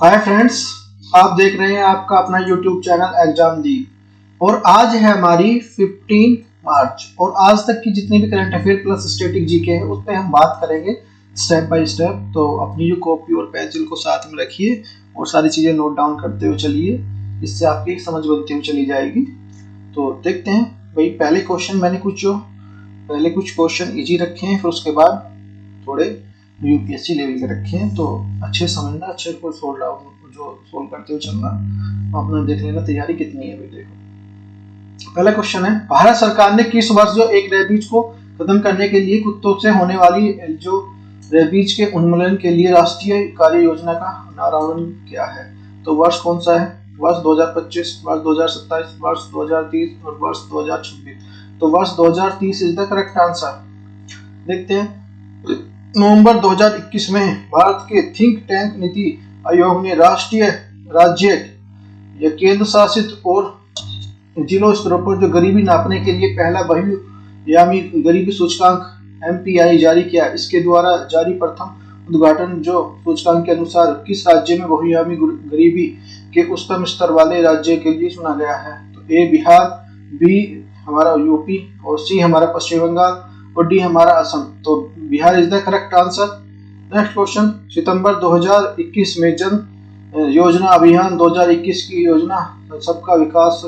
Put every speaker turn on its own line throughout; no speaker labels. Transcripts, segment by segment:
Hi friends, आप देख रहे हैं आपका अपना यूट्यूब चैनल एग्जाम दी। और आज है हमारी 15 मार्च और आज तक की जितनी भी current affair plus static GK है उस पर हम बात करेंगे स्टेप बाय स्टेप। तो अपनी जो कॉपी और पेंसिल को साथ में रखिए और सारी चीज़ें नोट डाउन करते हुए चलिए, इससे आपकी समझ बनती हुई चली जाएगी। तो देखते हैं भाई, पहले कुछ क्वेश्चन इजी रखे हैं, फिर उसके बाद थोड़े यूपीएससी लेवल के रखे हैं। तो अच्छे समझना, अच्छे को सोल्व करते हुए चलना। अपना देख लेना तैयारी कितनी है। भाई देखो, पहला क्वेश्चन है, भारत सरकार ने किस वर्ष जो एक रेबीज को खत्म करने के लिए कुत्तों से होने वाली जो रेबीज के उन्मूलन के लिए राष्ट्रीय कार्य योजना का अनावरण किया है? तो वर्ष कौन सा है? वर्ष 2025, वर्ष 2027, वर्ष 2030 और वर्ष 2026। तो वर्ष 2030 इज द करेक्ट आंसर। देखते हैं, नवंबर 2021 में भारत के थिंक टैंक नीति आयोग ने राष्ट्रीय, राज्य या केंद्र शासित और जिलों स्तरों पर जो गरीबी नापने के लिए पहला बहुआयामी गरीबी सूचकांक MPI जारी किया। इसके द्वारा जारी प्रथम उद्घाटन जो सूचकांक के अनुसार किस राज्य में बहुआयामी गरीबी के उच्चतम स्तर वाले राज्य के लिए चुना गया है? तो A बिहार, B हमारा यूपी और C हमारा पश्चिम बंगाल और D हमारा असम। तो Bihar is the correct answer. Next question, सितंबर 2021 में जन योजना अभियान 2021 की योजना सबका विकास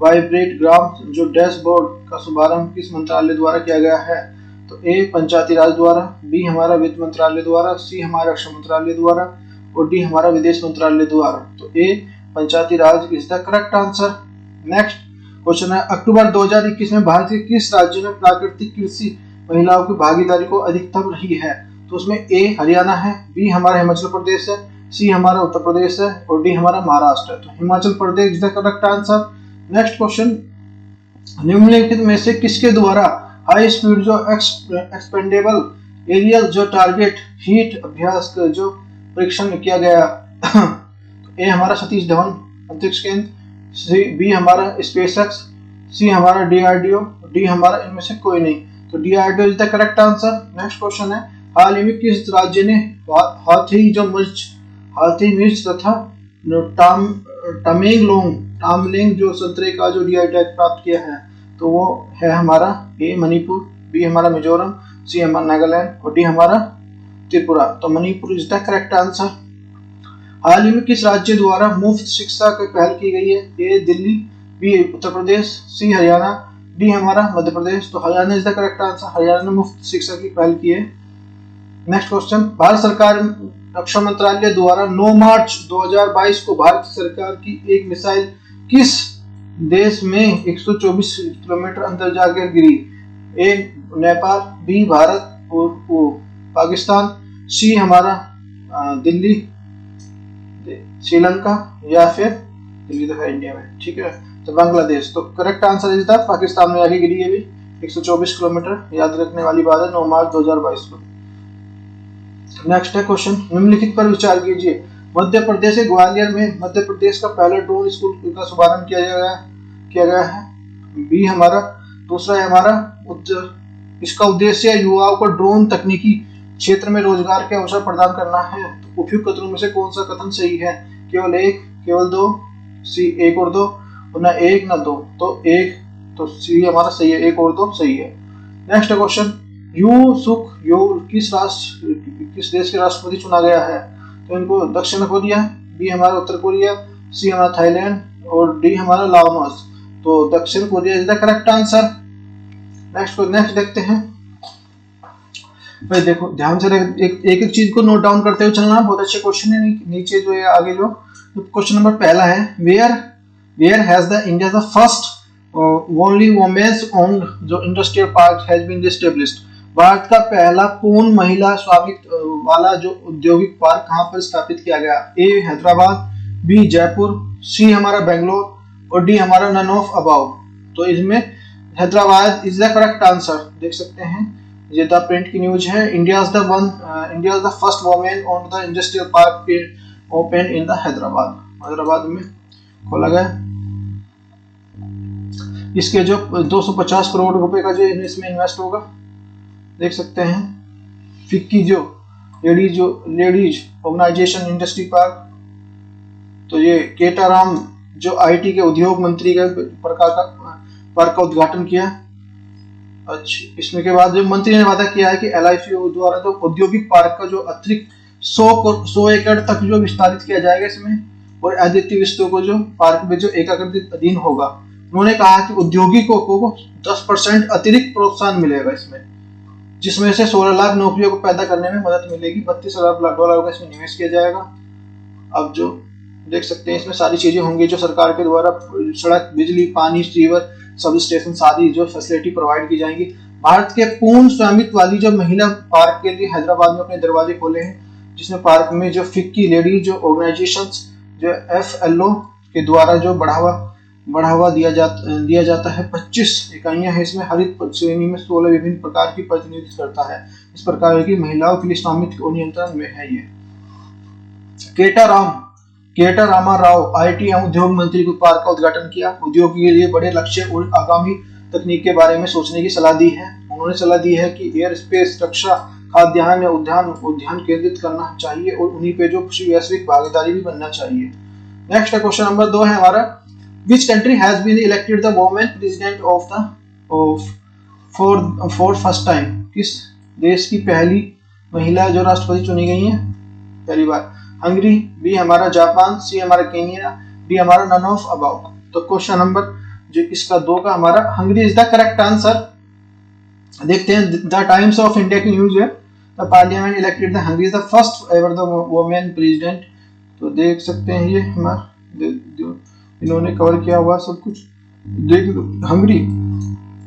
वाइब्रेट ग्राम जो डैशबोर्ड का शुभारंभ किस मंत्रालय द्वारा किया गया है? तो A पंचायती राज द्वारा, B हमारा वित्त मंत्रालय द्वारा, C हमारा रक्षा मंत्रालय द्वारा और D हमारा विदेश मंत्रालय द्वारा। तो A Panchayati Raj is the correct answer. Next question है, अक्टूबर 2021 में भारत के किस राज्य में प्राकृतिक कृषि महिलाओं की भागीदारी को अधिकतम रही है? तो उसमें A हरियाणा है, B हमारा हिमाचल प्रदेश है, C हमारा उत्तर प्रदेश है और D हमारा महाराष्ट्र है। तो Himachal Pradesh is the correct answer. Next question, निम्नलिखित में से किसके द्वारा हाई स्पीड जो एक्सपेंडेबल एरियल जो टारगेट हीट अभ्यास का जो परीक्षण किया गया? तो A हमारा सतीश धवन अंतरिक्ष केंद्र, B हमारा स्पेसएक्स, C हमारा DRDO, D हमारा इनमें से कोई नहीं। तो DRDO is the correct answer. Next question है, हाल ही में किस राज्य ने हाथी मिर्च तथा टामलिंग जो संतरे का जो DI टैग प्राप्त किया है? तो वो है हमारा A मणिपुर, B हमारा मिजोरम, C हमारा नागालैंड और D हमारा त्रिपुरा। तो Manipur is the correct answer. हाल ही में किस राज्य द्वारा मुफ्त शिक्षा की पहल की गई है? A Delhi, B Uttar Pradesh, C Haryana, D हमारा मध्य प्रदेश। तो Haryana is the correct answer. Haryana ने मुफ्त शिक्षा की पहल की है। नेक्स्ट क्वेश्चन, भारत सरकार रक्षा मंत्रालय द्वारा 9 मार्च 2022 को भारत सरकार की एक मिसाइल किस देश में 124 किलोमीटर अंदर जाकर गिरी? A नेपाल, B भारत और पाकिस्तान, C हमारा दिल्ली श्रीलंका या फिर दिल्ली तो है इंडिया में, ठीक है, तो बांग्लादेश। तो correct answer is the Pakistan में आगे गिरी है भी 124 किलोमीटर। याद रखने वाली बात है, 9 मार्च 2022 को। नेक्स्ट है क्वेश्चन, निम्नलिखित पर विचार कीजिए। मध्य प्रदेश के ग्वालियर में मध्य प्रदेश का पहला ड्रोन स्कूल का शुभारंभ किया गया है। B हमारा, दूसरा है हमारा इसका उद्देश्य युवाओं को ड्रोन तकनीकी क्षेत्र में रोजगार के अवसर प्रदान करना है। तो उपयुक्त कथनों में से कौन सा कथन सही है? केवल एक, केवल दो, C एक और दो, और ना एक ना दो। तो एक, तो C हमारा सही है, एक और दो सही है। नेक्स्ट क्वेश्चन, यू सुक योल किस देश के राष्ट्रपति चुना गया है? तो इनको दक्षिण कोरिया, B हमारा उत्तर कोरिया, C हमारा थाईलैंड और D हमारा लाओस। तो दक्षिण Korea is the correct answer. Next देखते हैं। भाई देखो ध्यान से एक चीज को नोट डाउन करते हुए चलना। बहुत अच्छे क्वेश्चन है। नीचे जो है आगे जो क्वेश्चन नंबर पहला है, where has the India the first only women's owned जो industrial park has been established? Bharat का पहला पूर्ण महिला स्वामित्व वाला जो औद्योगिक पार्क कहां पर स्थापित किया गया? A Hyderabad, B Jaipur, C हमारा बेंगलोर और D हमारा नन ऑफ अबाव। तो इसमें Hyderabad is the correct answer. देख सकते हैं, ये द प्रिंट की न्यूज है। India is the first women own the industrial park open in the Hyderabad में खोला गया। इसके जो 250 करोड़ रुपए का जो इसमें इन्वेस्ट होगा, देख सकते हैं। फिक्की जो लेडीज ऑर्गेनाइजेशन इंडस्ट्री पार्क तो ये केटाराम जो आईटी के उद्योग मंत्री का पार्क का उद्घाटन किया। अच्छा, इसमें के बाद जो मंत्री ने वादा किया है कि एलआईसी द्वारा जो औद्योगिक पार्क का जो अतिरिक्त 100 एकड़ तक जो विस्तारित किया जाएगा इसमें, और आदित्य विस्तों को जो पार्क में जो एकीकृत अधीन होगा। उन्होंने कहा कि उद्योगिकों को 10% अतिरिक्त प्रोत्साहन मिलेगा इसमें, जिसमें से 16 लाख नौकरियों को पैदा करने में मदद मिलेगी। $32 का इसमें निवेश किया जाएगा। अब जो देख सकते हैं इसमें सारी चीजें होंगी जो सरकार के द्वारा सड़क, बिजली, पानी, सीवर, सब स्टेशन सारी जो फैसिलिटी प्रोवाइड की जाएंगी। भारत के पूर्ण स्वामित्व वाली जो महिला पार्क के लिए हैदराबाद में अपने दरवाजे खोले हैं, जिसमें पार्क में जो फिक्की लेडी जो ऑर्गेनाइजेशंस जो FLO के द्वारा जो बढ़ावा दिया जाता है। 25 इकाइयां हैं इसमें। हरित श्रेणी में 16 विभिन्न प्रकार की प्रतिनिधित्व करता है। इस प्रकार की महिलाओं के लिए स्वामित्व और नियंत्रण में है ये। केटा रामा राव आईटी एवं उद्योग मंत्री को पार्क का उद्घाटन किया। उद्योग के लिए बड़े लक्ष्य और आगामी तकनीक के बारे में सोचने की सलाह दी है। उन्होंने सलाह दी है कि एयर स्पेस, रक्षा, खाद्यान्न या उद्यान केंद्रित करना चाहिए और उन्हीं पे जो वैश्विक भागीदारी भी बनना चाहिए। नेक्स्ट क्वेश्चन नंबर 2 है हमारा, Which country has been elected the woman president for first time? किस देश की पहली महिला जो राष्ट्रपति चुनी गई है पहली बार? हंगरी, बी हमारा जापान, सी हमारा केनिया, डी हमारा नन ऑफ अबाउ। तो क्वेश्चन नंबर जो इसका 2 का हमारा Hungary is the correct answer. देखते हैं द टाइम्स ऑफ इंडिया की न्यूज है, the parliament elected the Hungary is the first ever the women president. तो देख सकते हैं ये हमारा इन्होंने कवर किया हुआ सब कुछ। देख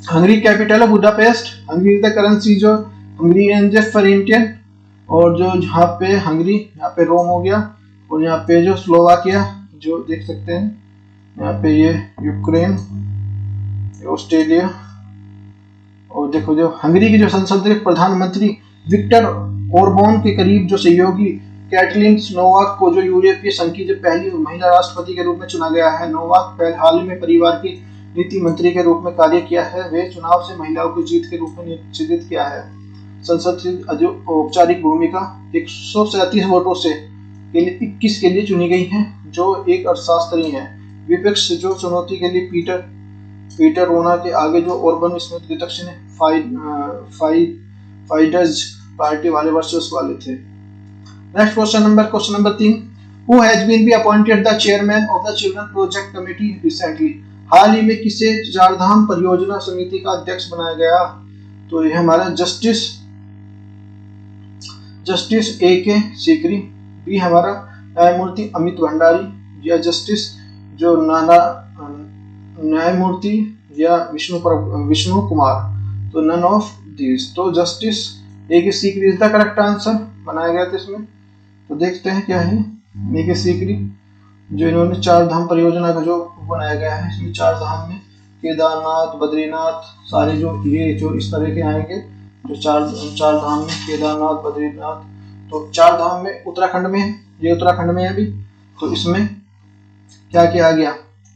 हंगरी कैपिटल है Budapest. Hungary is the currency जो हंगरियन फॉरेंटियन, और जो यहाँ पे हंगरी, यहाँ पे रोम हो गया, और यहाँ पे जो स्लोवाकिया जो देख सकते हैं, यहाँ पे ये यूक्रेन, ऑस्ट्रेलिया। और देखो जो हंगरी की जो संसद के प्रधानमंत्री विक्टर ओरबान के करीब जो सहयोगी कैटलिन नोवाक को जो यूरोपीय संघ की जो पहली महिला राष्ट्रपति के रूप में चुना गया है। नोवाक हाल ही में परिवार की नीति मंत्री के रूप में कार्य किया है। वे चुनाव से महिलाओं की जीत के रूप में निश्चित किया है। संसद की औपचारिक भूमिका 137 वोटों से 21 के लिए चुनी गई है, जो एक अर्थशास्त्री हैं। विपक्ष जो चुनौती के लिए पीटर रोना के आगे जो ओरबन स्मिथ विपक्ष ने फाइडज पार्टी वाले वर्सेस वाले थे। Next question number 3, Who has been appointed the chairman of the Children Project Committee recently? हाल ही में किसे चारधाम परियोजना समिति का अध्यक्ष बनाया गया? तो यह हमारा जस्टिस A.K. सीकरी, बी हमारा न्यायमूर्ति अमित भंडारी, या जस्टिस जो न्यायमूर्ति या विष्णु कुमार। तो नन ऑफ दिस। तो justice A.K. Sikri is the correct answer बनाया गया था इसमें। तो देखते हैं क्या है A.K. सीकरी जो इन्होंने चार धाम परियोजना का जो बनाया गया है। इसमें चार धाम में केदारनाथ, बद्रीनाथ सारे जो ये जो इस तरह के आएंगे जो चार धाम में केदारनाथ, बद्रीनाथ। तो चार धाम में उत्तराखंड में है, ये उत्तराखंड में है अभी। तो इसमें क्या क्या आ गया?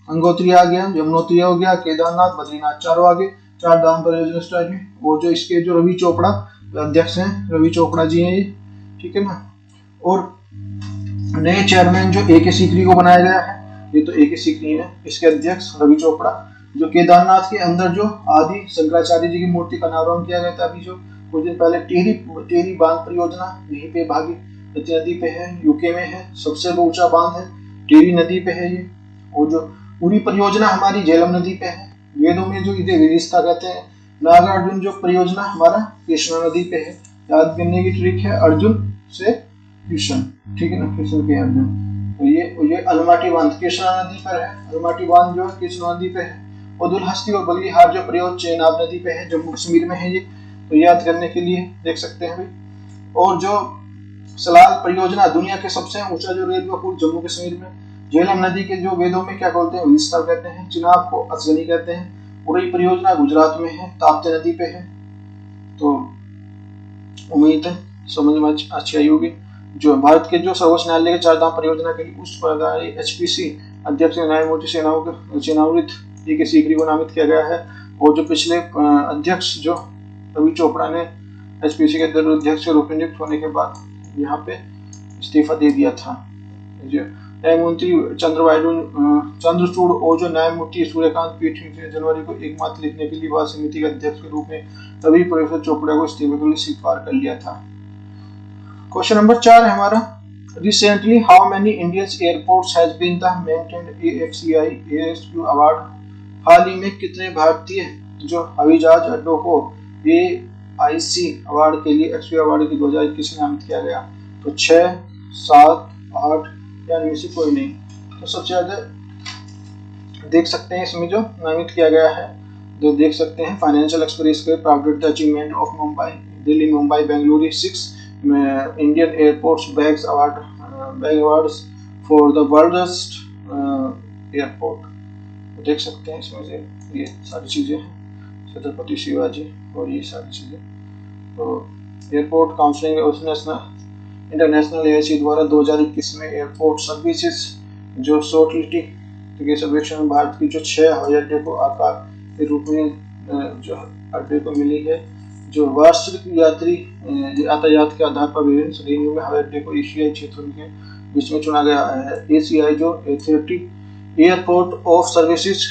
गंगोत्री आ गया, यमुनोत्री हो गया, केदारनाथ, बद्रीनाथ चारों आगे चार धाम परियोजना स्टार्ट है। और जो इसके जो रवि चोपड़ा अध्यक्ष हैं, रवि चोपड़ा जी हैं ये, ठीक है ना। और नए चेयरमैन जो A.K. सीकरी को बनाया गया है, ये तो A.K. सीकरी है, इसके अध्यक्ष रवि चोपड़ा। जो केदारनाथ के अंदर जो आदि शंकराचार्य जी की मूर्ति का अनावरण किया गया था अभी जो कुछ दिन पहले, टेहरी बांध परियोजना यहीं पे भागीरथी नदी पे है, यूके में है, सबसे ऊंचा बांध है, टेहरी नदी पे है ये। और जो उरी परियोजना हमारी झेलम नदी पे है। वेदों में जो इसे विरिस्ता कहते हैं। नागार्जुन जो परियोजना हमारा कृष्णा नदी पे है। याद करने की ट्रिक है, अर्जुन से कृष्ण, ठीक है ना, कृष्ण के अर्जुन। तो ये अलमाटी बांध कृष्णा नदी पर है, अलमाटी बांध जो कृष्णा नदी पे है। और दुलहस्ती और बलिहार जो प्रयोग चेनाब नदी पे है, जम्मू कश्मीर में है ये। तो याद करने के लिए देख सकते हैं भाई। और जो सलाल परियोजना दुनिया के सबसे ऊंचा जो रेलवे पुल जम्मू कश्मीर में। झेलम नदी के जो वेदों में क्या बोलते हैं, विस्तार कहते हैं। चिनाब को असगनी कहते हैं। उरी परियोजना गुजरात में है, ताप्ती नदी पे है। तो उम्मीद है समझ में अच्छी आई होगी। जो भारत के जो सर्वोच्च न्यायालय के चार धाम परियोजना के लिए उच्च पदाधिकारी HPC अध्यक्ष न्यायमूर्ति सेनावृत A.K. सीकरी को नामित किया गया है। और जो पिछले अध्यक्ष जो रवि चोपड़ा ने HPC के अध्यक्ष के रूप में नियुक्त होने के बाद यहाँ पे इस्तीफा दे दिया था। न्यायमूर्ति चंद्रचूड़ और जो न्यायमूर्ति सूर्यकांत पीठ ने जनवरी को एक मत लिखने के लिए वह समिति के अध्यक्ष के रूप में तभी प्रोफेसर चोपड़ा को इस्तीफे के लिए स्वीकार कर लिया था। क्वेश्चन नंबर 4 है हमारा, recently how many Indian airports has been the maintained AFCI ASQ award. हाल ही में कितने भारतीय जो हवाई जहाज अड्डों को AIC अवार्ड के लिए XP अवार्ड की 2021 में नामित किया गया? तो 6, 7, 8 या इनमें से कोई नहीं। तो सबसे ज्यादा देख सकते हैं इसमें जो नामित किया गया है, जो देख सकते हैं फाइनेंशियल एक्सप्रेस के proud the achievement of Mumbai Delhi Mumbai Bengaluru 6 Indian airports bags awards for the worldest airport. देख सकते हैं इसमें से ये सारी चीजें हैं, छत्रपति शिवाजी और ये सारी चीजें। तो एयरपोर्ट काउंसिल इंटरनेशनल AIC द्वारा 2021 में एयरपोर्ट सर्विसेज जो शॉर्टलिटी के सर्वेक्षण में भारत की जो 6 हवाई अड्डे को आकार के रूप में जो अड्डे को मिली है, जो वार्षिक यात्री यातायात के आधार पर विभिन्न श्रेणियों में हवाई अड्डे को एशियाई क्षेत्रों के बीच में चुना गया है। ACI जो authority airport of services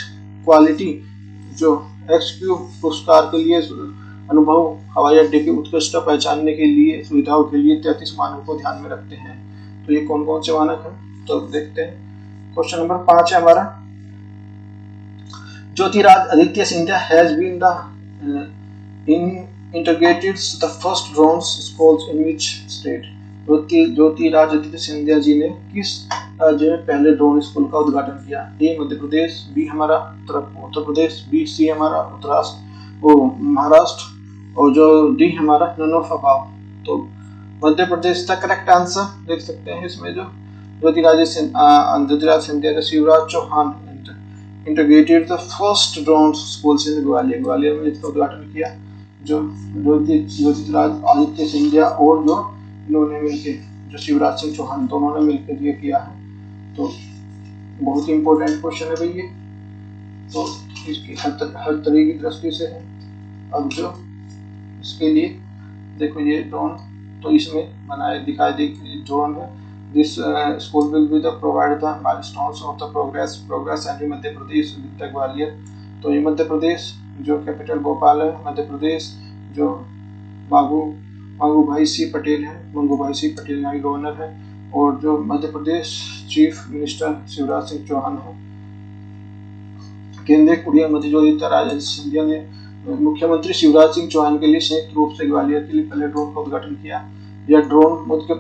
quality जो XQ पुरस्कार के लिए अनुभव हवाई अड्डे की उत्कृष्टता पहचानने के लिए सुविधाओं के लिए 33 मानकों को ध्यान में रखते हैं। तो ये कौन कौन से मानक हैं तो देखते हैं। क्वेश्चन नंबर 5 है हमारा, Jyotiraditya Scindia has been the integrated the first drones schools in which state। Jyotiraditya Scindia ji ने किस राज्य में पहले ड्रोन स्कूल का उद्घाटन किया? A मध्य प्रदेश, B हमारा उत्तर प्रदेश, B C हमारा महाराष्ट्र और जो D हमारा नन ऑफ अबव। तो मध्य प्रदेश का करेक्ट आंसर देख सकते हैं इसमें जो ज्योतिरादित्य सिंधिया का Shivraj Chouhan integrated the first drone schools in Gwalior में इसका उद्घाटन किया। जो ज्योतिरादित्य सिंधिया और जो इन्होंने मिलकर जो शिवराज सिंह चौहान दोनों ने मिलकर ये किया है। तो बहुत ही इंपॉर्टेंट क्वेश्चन है भाई ये, तो इसकी हर तरह की दृष्टि से है। अब जो इसके लिए देखो ये ड्रोन तो इसमें बनाए दिखाई दे ड्रोन है। This school will be the provide the milestones of the progress and Madhya Pradesh with Gwalior. तो ये मध्य प्रदेश जो कैपिटल भोपाल है, मध्य प्रदेश जो मंगू भाई सी पटेल है, यहाँ के गवर्नर है, और जो मध्य प्रदेश चीफ मिनिस्टर शिवराज सिंह चौहान है। केंद्रीय कुड़िया मंत्री ज्योतिरादित्य सिंधिया ने मुख्यमंत्री शिवराज सिंह चौहान के लिए संयुक्त रूप से ग्वालियर के लिए पहले ड्रोन का उद्घाटन किया। यह ड्रोन मध्य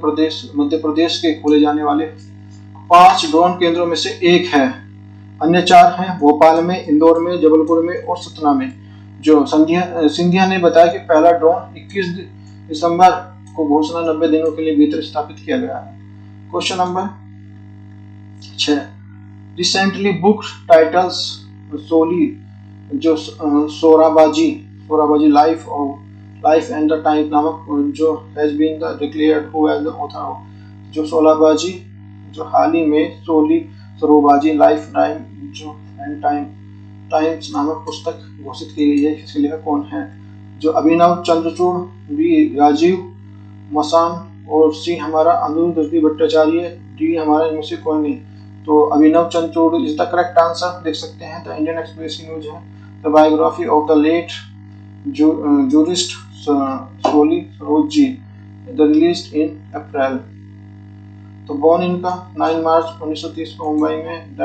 प्रदेश के खोले जाने वाले 5 ड्रोन केंद्रों में से एक है। अन्य 4 हैं भोपाल में, इंदौर में, जबलपुर में और सतना में। जो सिंधिया ने बताया कि पहला ड्रोन 21 दिसंबर को घोषणा 90 दिनों के लिए भीतर स्थापित किया गया है। Question number 6, recently book titles Soli जो Sorabjee life and the time नामक जो has been the declared who as the author. जो सोराबाजी जो हाल ही में सोराबाजी लाइफ टाइम जो एंड टाइम्स नामक पुस्तक घोषित की गई है, इसके लेखक कौन है? जो अभिनव चंद्रचूड़, B राजीव मसान और C हमारा अनुरुद्धि भट्टाचार्य, D हमारा इनमें से कोई नहीं। तो Abhinav Chandrachud is the correct answer देख सकते हैं। द इंडियन एक्सप्रेस की न्यूज है the biography of the late jurist Soli Sorabjee the released in April. तो बॉर्न इनका 9 मार्च 1930 को मुंबई में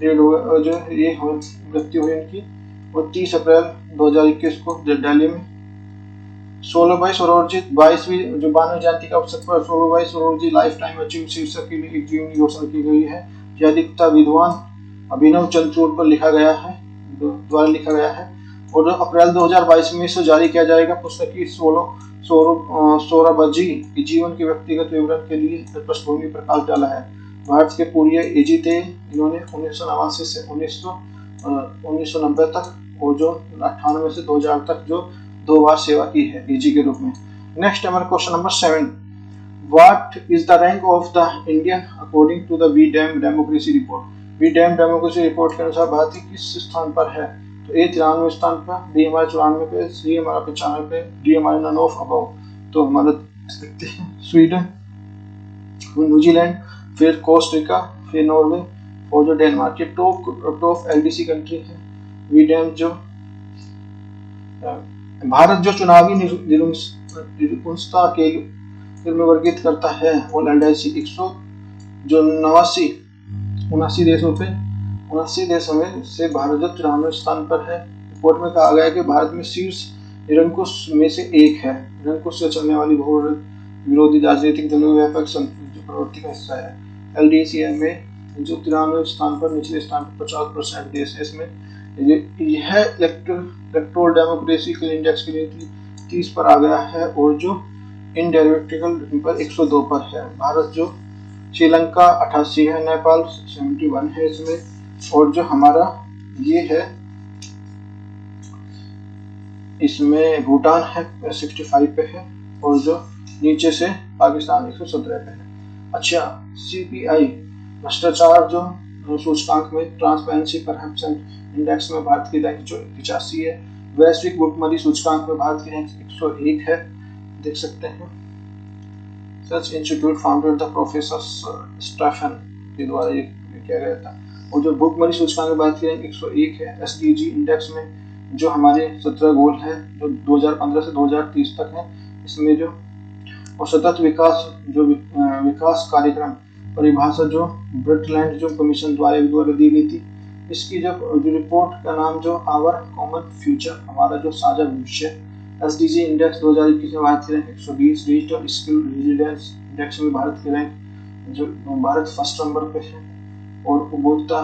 डेड हुए, जो ये मृत्यु हुई इनकी वो 30 अप्रैल 2021 को दिल्ली में। 16 सरोजी 22वीं जो 92 जयंती का अवसर पर 16 सरोजी लाइफ टाइम अचीव शीर्षक के लिए एक जीवनी घोषणा की गई है। यह लिखता विद्वान अभिनव चंद्रचूड़ पर द्वारा लिखा गया है और जो अप्रैल 2022 में इसे जारी किया जाएगा। पुस्तक की सोराबाजी की जीवन के व्यक्तिगत विवरण के लिए पृष्ठभूमि प्रकाश डाला है। भारत के पूर्व एजी थे इन्होंने 1989 से 1990 तक और जो 98 से 2000 तक जो 2 बार सेवा की है एजी के रूप में। नेक्स्ट हमारा question number 7, what is the rank of the Indian according to the V-Dem democracy report. V-Dem democracy report के अनुसार भारत किस स्थान पर है? तो A 93 स्थान पर, B हमारा 94 पे, C हमारा 95 पे, D हमारा नन ऑफ अबव। तो हमारा देखते हैं स्वीडन, न्यूजीलैंड, फिर कोस्टा रिका, फिर नॉर्वे, और जो डेनमार्क, ये टॉप एलडीसी कंट्री है। वीडेम जो भारत जो चुनावी निरंकुशता के में वर्गीकृत करता है, और एलडीसी 189 देशों में से भारत जो 93 स्थान पर है। रिपोर्ट में कहा गया है कि भारत में शीर्ष निरंकुश में से एक है। निरंकुश से चलने वाली विरोधी राजनीतिक दलों व्यापक प्रवृत्ति का हिस्सा है। एलडीसी में जो 93 स्थान पर, निचले स्थान पर 50% देश है। इसमें यह इलेक्टोरल डेमोक्रेसी के इंडेक्स के लिए 30 पर आ गया है, और जो इंडेरिवेटिकल पर 102 पर है। भारत जो श्रीलंका 88 है, नेपाल 71 है इसमें, और जो हमारा ये है इसमें भूटान है 65 पे है, और जो नीचे से पाकिस्तान 117 पे है। अच्छा, सीपीआई भ्रष्टाचार जो सूचकांक में, ट्रांसपेरेंसी परसेप्शन इंडेक्स में भारत की रैंक जो 85 है। वैश्विक भुखमरी सूचकांक में भारत की रैंक 101 है, देख सकते हैं। Search institute founded the professor Stefan के द्वारा ये किया गया था। और जो भुखमरी सूचकांक में भारत की रैंक 101 है। एसडीजी इंडेक्स में जो हमारे 17 गोल है जो 2015 से 2030 तक है, इसमें जो और सतत विकास कार्यक्रम परिभाषा जो ब्रटलैंड जो कमीशन द्वारा दी गई थी, इसकी जो रिपोर्ट का नाम जो आवर कॉमन फ्यूचर, हमारा जो साझा भविष्य। एसडीजी इंडेक्स 2021 में भारत की rank 120। Digital skill residence index में भारत की रैंक जो भारत फर्स्ट नंबर पे है। और उपभोक्ता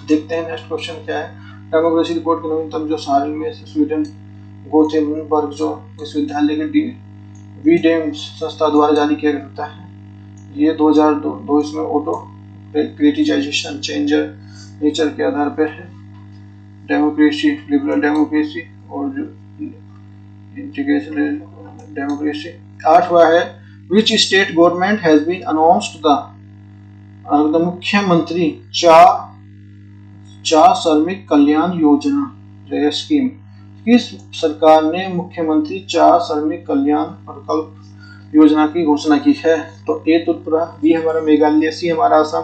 देखते हैं नेक्स्ट क्वेश्चन क्या है। डेमोक्रेसी रिपोर्ट के नवीनतम जो सारणी में स्वीडन गोथेनबर्ग जो विश्वविद्यालय के वीडेम संस्था द्वारा जारी किया जाता है। ये 2002 इसमें ऑटो क्रिटिसाइजेशन चेंजर नेचर के आधार पर है। डेमोक्रेसी, लिबरल डेमोक्रेसी और जो इंटीग्रेशन डेमोक्रेसी। 8वां है which state government has been announced the मुख्यमंत्री चा श्रमिक कल्याण योजना स्कीम। किस सरकार ने मुख्यमंत्री चा श्रमिक कल्याण प्रकल्प योजना की घोषणा की है? तो ए त्रिपुरा, बी हमारा मेघालय, सी हमारा असम,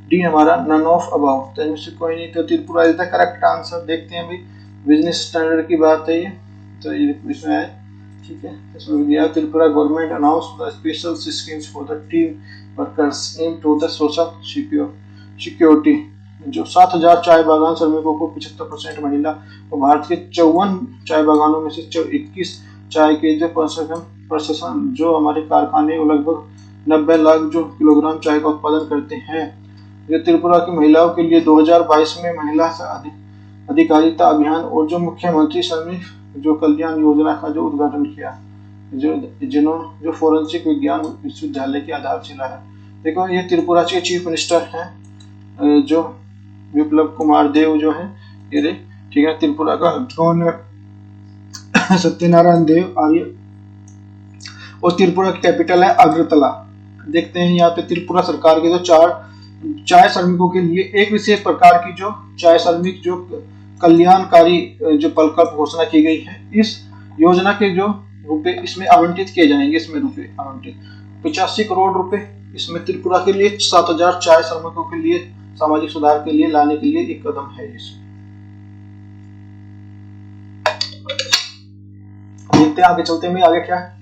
डी हमारा नन ऑफ अबव। तो इनमें से कोई नहीं, तो Tripura is the correct answer. देखते हैं भाई, बिजनेस स्टैंडर्ड की बात है ये, तो ये इसमें है, ठीक है। इसमें दिया Tripura government announce the special schemes for the tea workers aim to the social security. जो 7000 चाय बागान श्रमिकों को 75% महिला और भारत के 54 चाय बागानों में से 21 चाय के जो प्रशासन जो हमारे कारखाने लगभग 90 लाख जो किलोग्राम चाय का उत्पादन करते हैं। ये त्रिपुरा की महिलाओं के लिए 2022 में महिला अधिकारिता अभियान और जो मुख्यमंत्री श्रमिक जो कल्याण योजना का जो उद्घाटन किया, जो फोरेंसिक विज्ञान विश्वविद्यालय की आधारशिला है। देखो, ये त्रिपुरा के चीफ मिनिस्टर हैं जो विप्लव कुमार देव जो है ये, ठीक है। त्रिपुरा का गवर्नर सत्यनारायण देव आर्य, और त्रिपुरा की कैपिटल है अगरतला। देखते हैं यहाँ पे त्रिपुरा सरकार के जो 4 चाय श्रमिकों के लिए एक विशेष प्रकार की जो चाय श्रमिक जो कल्याणकारी जो प्रकल्प घोषणा की गई है। इस योजना के जो रुपए इसमें आवंटित किए जाएंगे, इसमें रुपए आवंटित 85 करोड़ रुपए इसमें त्रिपुरा के लिए 7000 चाय श्रमिकों के लिए सामाजिक सुधार के लिए लाने के लिए एक कदम है। देखते हैं आगे, चलते हैं आगे क्या है।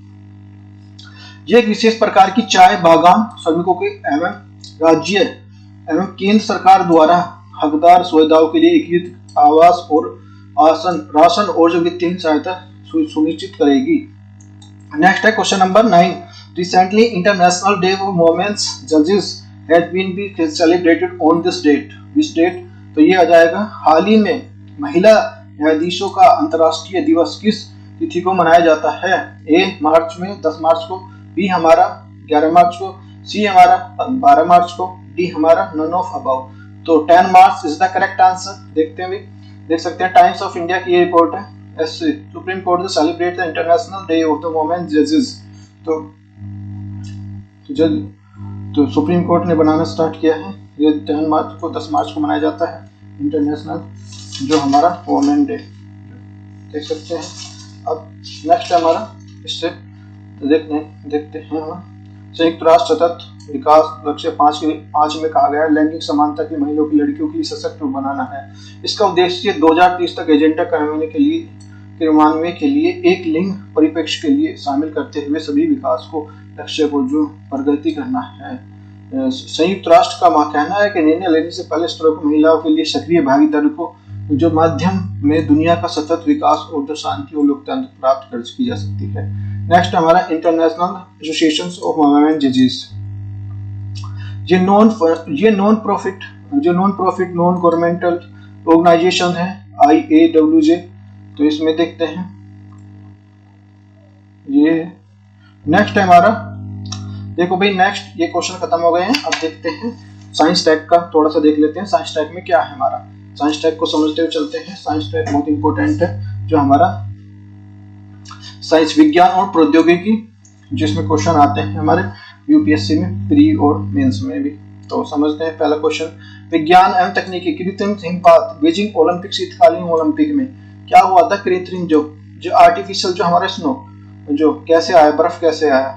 ये एक विशेष प्रकार की चाय बागान श्रमिकों के एवं राज्य एवं केंद्र सरकार द्वारा हकदार सुविधाओं के लिए एकीकृत आवास और राशन और जो वित्तीय सहायता सुनिश्चित करेगी। नेक्स्ट है question number 9। Recently international day of women's जजेस has been celebrated on this date. Which date? तो ये आ जाएगा, हाल ही में महिला न्यायाधीशों का अंतर्राष्ट्रीय दिवस किस तिथि को मनाया जाता है? ए मार्च में 10 मार्च को, बी हमारा 11 मार्च को, सी हमारा 12 मार्च को, डी हमारा नन ऑफ अबव। तो 10 मार्च इज द करेक्ट आंसर। देखते हैं भी, देख सकते हैं टाइम्स ऑफ इंडिया की ये रिपोर्ट है। Supreme court celebrate the international day of the women जजेस। तो सुप्रीम कोर्ट ने बनाना स्टार्ट किया है। ये 10 मार्च को 10 मार्च को मनाया जाता है इंटरनेशनल जो हमारा वुमेन डे, देख सकते हैं। अब नेक्स्ट हमारा इससे देखते हैं संयुक्त राष्ट्र सतत विकास लक्ष्य 5 में कहा गया है लैंगिक समानता की महिलाओं की लड़कियों की सशक्त बनाना है। इसका उद्देश्य 2030 तक एजेंडा क्रियान्वयन के लिए एक लिंग परिप्रेक्ष्य के लिए शामिल करते हुए सभी विकास को लक्ष्य को जो प्रगति करना है। संयुक्त राष्ट्र का कहना है कि निर्णय लेने से पहले स्तरों पर महिलाओं के लिए सक्रिय भागीदारी को जो माध्यम में दुनिया का सतत विकास और जो शांति और लोकतंत्र प्राप्त कर की जा सकती है। नेक्स्ट हमारा इंटरनेशनल एसोसिएशन ऑफ वुमेन जजेस। ये non profit non governmental organisation है IAWJ। तो इसमें देखते हैं ये नेक्स्ट है हमारा, देखो भाई नेक्स्ट ये क्वेश्चन खत्म हो गए हैं। अब देखते हैं साइंस टैग का थोड़ा सा देख लेते हैं। साइंस टैग में क्या है हमारा, साइंस टैग को समझते हुए चलते हैं। साइंस टैग बहुत इंपॉर्टेंट है, जो हमारा साइंस विज्ञान और प्रौद्योगिकी, जिसमें क्वेश्चन आते हैं हमारे यूपीएससी में प्री और मेंस में भी। तो समझते हैं पहला क्वेश्चन, विज्ञान एवं तकनीकी कृत्रिम हिमपात। बीजिंग ओलंपिक शीतकालीन ओलंपिक में क्या हुआ था, कृत्रिम जो आर्टिफिशियल जो हमारा स्नो जो कैसे आया, बर्फ कैसे आया,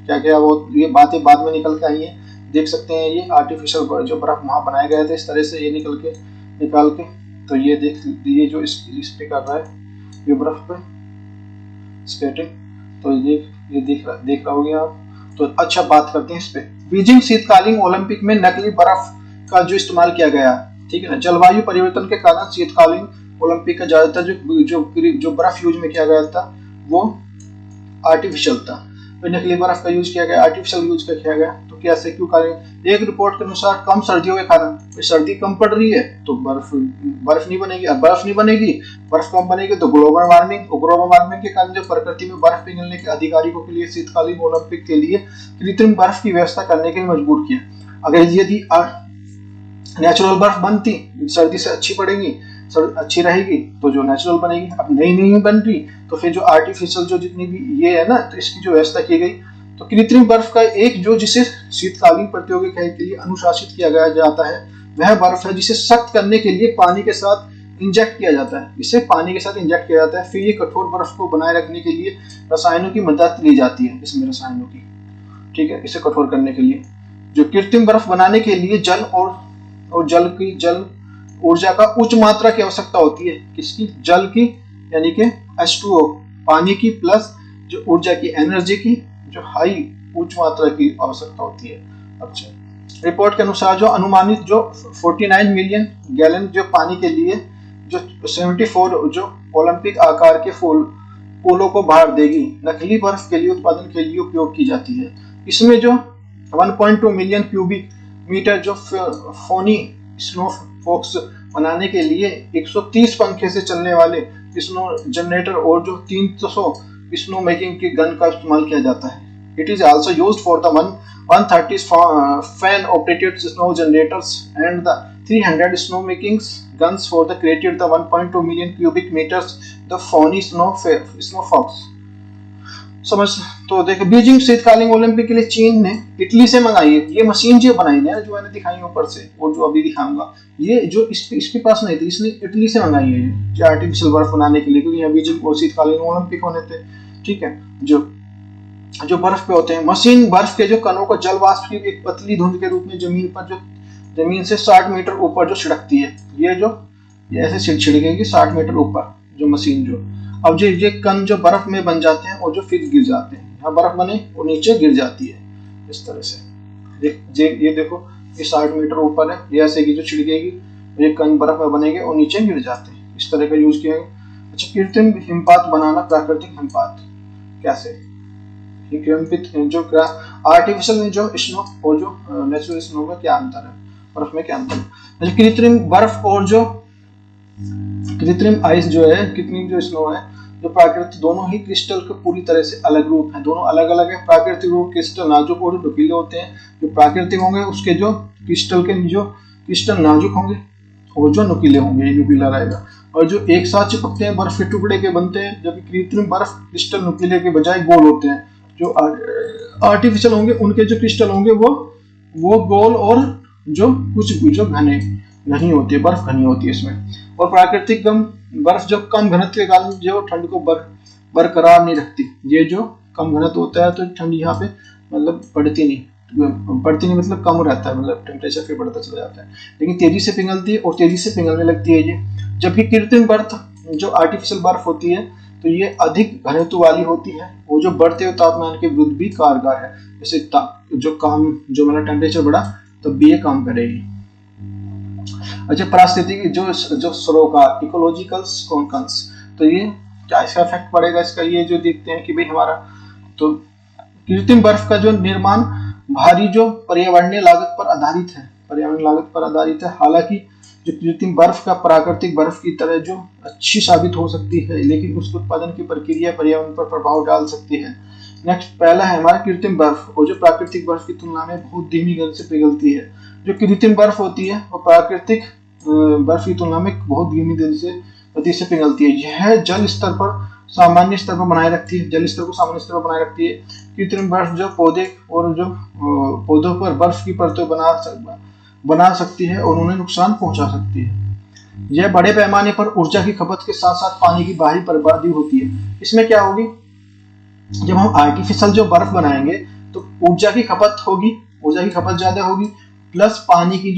क्या क्या वो ये बातें बाद में निकल के आई है। देख सकते हैं ये आर्टिफिशियल जो बर्फ वहां बनाए गए थे, इस तरह से ये निकाल के तो ये देख, ये जो इस पे कर रहा है ये बर्फ पे स्केटिंग, तो ये देख रहा होगे आप। तो अच्छा बात करते हैं इस पे। बीजिंग शीतकालीन ओलंपिक में नकली बर्फ का जो इस्तेमाल किया गया, ठीक है ना। जलवायु परिवर्तन के कारण शीतकालीन ओलंपिक का ज्यादातर जो बर्फ यूज में किया गया था वो आर्टिफिशियल था। तो नकली बर्फ का यूज किया गया, आर्टिफिशियल यूज किया गया। तो कैसे क्यों करें, एक रिपोर्ट के अनुसार कम सर्दियों के कारण, सर्दी कम पड़ रही है तो बर्फ नहीं बनेगी। अब बर्फ नहीं बनेगी, बर्फ कम बनेगी तो ग्लोबल वार्मिंग के कारण जो प्रकृति में बर्फ पिघलने के अधिकारियों के लिए शीतकालीन ओलंपिक के लिए कृत्रिम बर्फ की व्यवस्था करने के लिए मजबूर किया। अगर यदि नेचुरल बर्फ बनती, सर्दी से अच्छी रहेगी तो जो नेचुरल बनेगी। अब नहीं बन रही तो फिर जो आर्टिफिशियल जो जितनी भी ये है ना, तो इसकी जो व्यवस्था की गई। तो कृत्रिम बर्फ का एक जो जिसे शीतकालीन प्रतियोगिता के लिए अनुशासित किया गया जाता है वह बर्फ है जिसे सख्त करने के लिए पानी के साथ इंजेक्ट किया जाता है। इसे पानी के साथ इंजेक्ट किया जाता है, फिर ये कठोर बर्फ को बनाए रखने के लिए रसायनों की मदद ली जाती है, इसमें रसायनों की, ठीक है, इसे कठोर करने के लिए। जो कृत्रिम बर्फ बनाने के लिए जल और जल ऊर्जा का उच्च मात्रा की आवश्यकता होती है। किसकी, जल की, यानी कि H2O पानी की, प्लस जो ऊर्जा की एनर्जी की जो हाई उच्च मात्रा की आवश्यकता होती है। अच्छा, रिपोर्ट के अनुसार जो अनुमानित जो 49 मिलियन गैलन जो पानी के लिए जो 74 जो ओलंपिक आकार के फूलों को बाहर देगी, नकली बर्फ के लिए उत्पादन के लिए उपयोग की जाती है। इसमें जो 1.2 मिलियन क्यूबिक मीटर जो फोनी स्नो फॉक्स बनाने के लिए 130 पंखे से चलने वाले स्नो जनरेटर और जो 300 स्नो मेकिंग की गन का इस्तेमाल किया जाता है। It is also used for the 130 fan operated snow generators and the 300 snow making guns for the created the 1.2 million cubic meters the phony snow fox। समझ। तो देखो, बीजिंग शीतकालीन ओलंपिक के लिए चीन ने इटली से मंगाई है ये मशीन, जो बनाई है जो मैंने दिखाई ऊपर से और जो अभी दिखाऊंगा, ये जो इसके पास नहीं थी, इसने इटली से मंगाई है ये आर्टिफिशियल बर्फ बनाने के लिए, क्योंकि यहाँ बीजिंग और शीतकालीन ओलंपिक होने थे, ठीक है। जो बर्फ पे होते हैं, मशीन बर्फ के जो कणों को जल वाष्प की एक पतली धुंध के रूप में जमीन से 60 मीटर ऊपर जो छिड़कती है, ये ऐसे छिड़केगी 60 मीटर ऊपर जो मशीन जो। अब जो ये कण जो बर्फ में बन जाते हैं और जो फिर गिर जाते हैं, यहाँ बर्फ बने और नीचे गिर जाती है इस तरह से। ये देखो, ये 60 मीटर ऊपर है, ये ऐसे की जो छिड़केगी, ये कण बर्फ में बनेंगे और नीचे गिर जाते हैं, इस तरह का यूज किया गया। अच्छा, कृत्रिम हिमपात बनाना, प्राकृतिक हिमपात कैसे, जो आर्टिफिशियल जो स्नो और जो नेचुरल स्नो का क्या अंतर है, बर्फ में क्या अंतर है। कृत्रिम बर्फ और जो कृत्रिम आइस जो है, कृत्रिम जो स्नो है, जो प्राकृतिक, दोनों ही क्रिस्टल के पूरी तरह से अलग रूप है, दोनों अलग अलग है। प्राकृतिक रूप क्रिस्टल नाजुक और नुकीले होते हैं, जो प्राकृतिक होंगे उसके जो क्रिस्टल नाजुक होंगे और जो नुकीले होंगे, ये नुकीला रहेगा। और जो एक साथ चिपकते हैं, बर्फ के टुकड़े के बनते हैं, जबकि कृत्रिम बर्फ क्रिस्टल नुकीले के बजाय गोल होते हैं। जो आर्टिफिशियल होंगे उनके जो क्रिस्टल होंगे वो गोल और जो घनी होती है, बर्फ घनी होती है इसमें। और प्राकृतिक बर्फ जो कम घनत्व के कारण जो ठंड को बरकरार नहीं रखती, ये जो कम घनत्व होता है तो ठंड यहाँ पे मतलब बढ़ती नहीं मतलब कम रहता है, मतलब टेम्परेचर फिर बढ़ता चला जाता है, लेकिन तेजी से पिघलती है और तेजी से पिघलने लगती है ये। जबकि कृत्रिम बर्फ जो आर्टिफिशियल बर्फ होती है तो ये अधिक घनत्व वाली होती है, वो जो बढ़ते हुए तापमान के विरुद्ध भी कारगर है। जैसे जो मतलब टेम्परेचर बढ़ा तब भी ये काम करेगी। अच्छा, पारिस्थितिकी जो सरोकार इकोलॉजिकल कॉन्कन्स, तो ये क्या इसका इफेक्ट पड़ेगा इसका, ये जो देखते हैं कि भाई हमारा तो कृत्रिम बर्फ का जो निर्माण भारी जो पर्यावरणीय लागत पर आधारित है, हालांकि जो कृत्रिम बर्फ का प्राकृतिक बर्फ की तरह जो अच्छी साबित हो सकती है, लेकिन उसके उत्पादन की प्रक्रिया पर्यावरण पर प्रभाव डाल सकती है। नेक्स्ट पहला है हमारा कृत्रिम बर्फ, और जो प्राकृतिक बर्फ की तुलना में बहुत धीमी गति से पिघलती है। जो कृत्रिम बर्फ होती है वो प्राकृतिक बर्फ की तुलना में बहुत धीमी गति से पिघलती है। यह जल स्तर पर सामान्य स्तर पर बनाए रखती है, जल स्तर को सामान्य स्तर पर बनाए रखती है। कृत्रिम बर्फ जो पौधे और जो पौधों पर बर्फ की परतें बना सकती है और उन्हें नुकसान पहुंचा सकती है। यह बड़े पैमाने पर ऊर्जा की खपत के साथ साथ पानी की भारी बर्बादी होती है। इसमें क्या होगी, जब हम आर्टिफिशियल जो बर्फ बनाएंगे तो ऊर्जा की खपत ज्यादा होगी, प्लस पानी की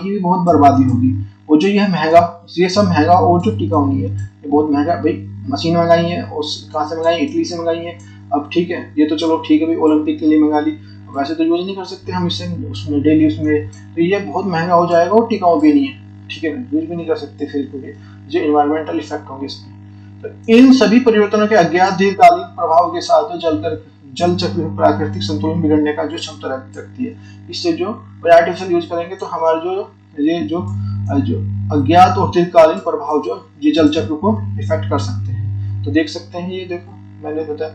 भी बहुत बर्बादी होगी। और जो ये सब महंगा और जो टिकाऊ नहीं है, ये बहुत महंगा। भाई मशीन मंगाई है, और कहाँ से मंगाई, इटली से मंगाई है। अब ठीक है, ये तो चलो ठीक है भाई, ओलंपिक के लिए मंगा ली, वैसे तो यूज नहीं कर सकते हम इससे उसमें डेली उसमें, तो ये बहुत महंगा हो जाएगा और टिकाऊ भी नहीं है, ठीक है, यूज भी नहीं कर सकते फिर जो इन्वायरमेंटल इफेक्ट होंगे इसमें। तो इन सभी परिवर्तनों के अज्ञात दीर्घकालीन प्रभाव के साथ जल चक्र में प्राकृतिक संतुलन बिगड़ने का जो क्षमता रखती है। इससे जो आर्टिफिशियल यूज करेंगे तो हमारे जो अज्ञात और दीर्घकालीन प्रभाव जो ये जल चक्र को इफेक्ट कर सकते हैं। तो देख सकते हैं, ये देखो मैंने बताया।